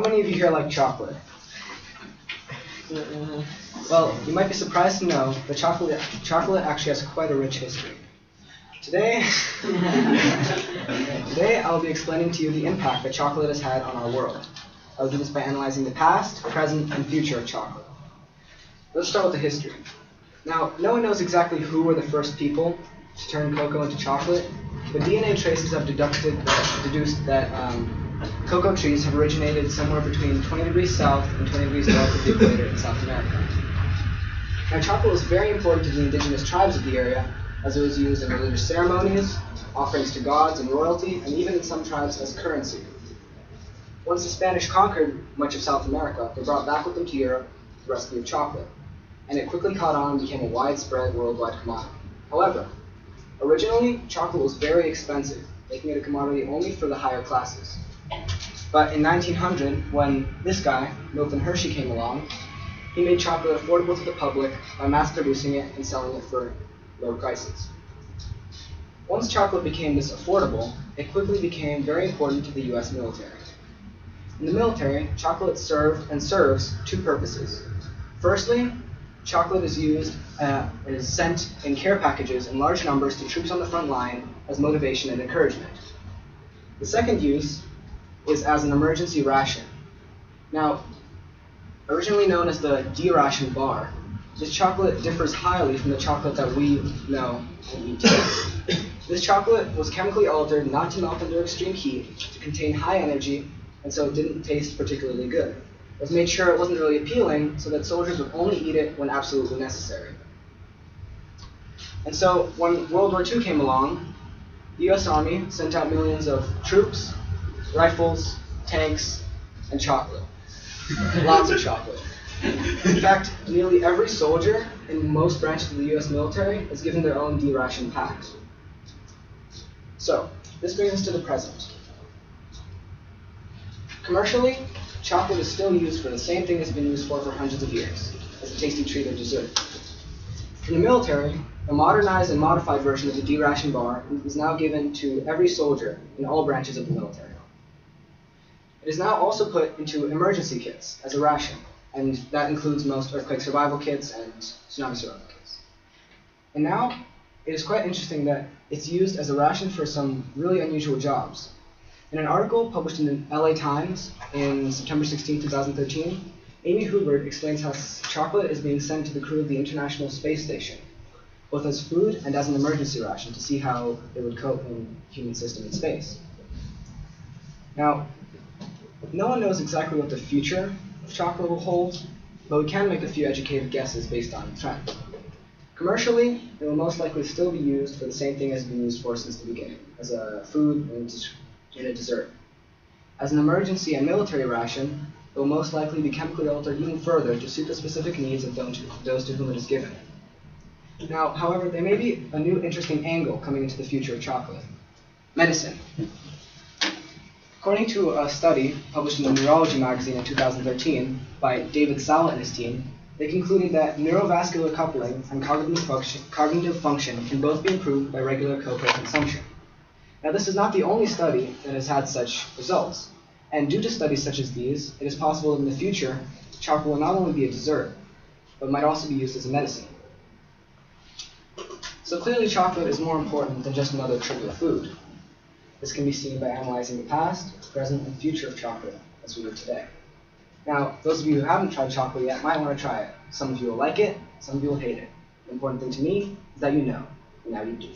How many of you here like chocolate? Well, you might be surprised to know that chocolate actually has quite a rich history. Today I'll be explaining to you the impact that chocolate has had on our world. I'll do this by analyzing the past, present, and future of chocolate. Let's start with the history. Now, no one knows exactly who were the first people to turn cocoa into chocolate, but DNA traces have deduced that cocoa trees have originated somewhere between 20 degrees south and 20 degrees north of the equator in South America. Now, chocolate was very important to the indigenous tribes of the area, as it was used in religious ceremonies, offerings to gods and royalty, and even in some tribes as currency. Once the Spanish conquered much of South America, they brought back with them to Europe the recipe of chocolate, and it quickly caught on and became a widespread worldwide commodity. However, originally, chocolate was very expensive, making it a commodity only for the higher classes. But in 1900, when this guy, Milton Hershey, came along, he made chocolate affordable to the public by mass producing it and selling it for low prices. Once chocolate became this affordable, it quickly became very important to the US military. In the military, chocolate served and serves two purposes. Firstly, chocolate is sent in care packages in large numbers to troops on the front line as motivation and encouragement. The second use is as an emergency ration. Now, originally known as the D-ration bar, this chocolate differs highly from the chocolate that we know and eat today. This chocolate was chemically altered not to melt under extreme heat, to contain high energy, and so it didn't taste particularly good. It was made sure it wasn't really appealing so that soldiers would only eat it when absolutely necessary. And so when World War II came along, the US Army sent out millions of troops, rifles, tanks, and chocolate. Lots of chocolate. In fact, nearly every soldier in most branches of the US military is given their own D-ration pack. So, this brings us to the present. Commercially, chocolate is still used for the same thing it's been used for hundreds of years, as a tasty treat or dessert. In the military, a modernized and modified version of the D-ration bar is now given to every soldier in all branches of the military. It is now also put into emergency kits as a ration, and that includes most earthquake survival kits and tsunami survival kits. And now, it is quite interesting that it's used as a ration for some really unusual jobs. In an article published in the LA Times in September 16, 2013, Amy Hubert explains how chocolate is being sent to the crew of the International Space Station, both as food and as an emergency ration to see how it would cope in the human system in space. Now, no one knows exactly what the future of chocolate will hold, but we can make a few educated guesses based on trend. Commercially, it will most likely still be used for the same thing as it's been used for since the beginning, as a food and a dessert. As an emergency and military ration, it will most likely be chemically altered even further to suit the specific needs of those to whom it is given. Now, however, there may be a new interesting angle coming into the future of chocolate: medicine. According to a study published in the Neurology magazine in 2013 by David Sala and his team, they concluded that neurovascular coupling and cognitive function can both be improved by regular cocoa consumption. Now, this is not the only study that has had such results, and due to studies such as these, it is possible that in the future, chocolate will not only be a dessert, but might also be used as a medicine. So clearly, chocolate is more important than just another trivial food. This can be seen by analyzing the past, present, and future of chocolate as we live today. Now, those of you who haven't tried chocolate yet might want to try it. Some of you will like it, some of you will hate it. The important thing to me is that you know, and now you do.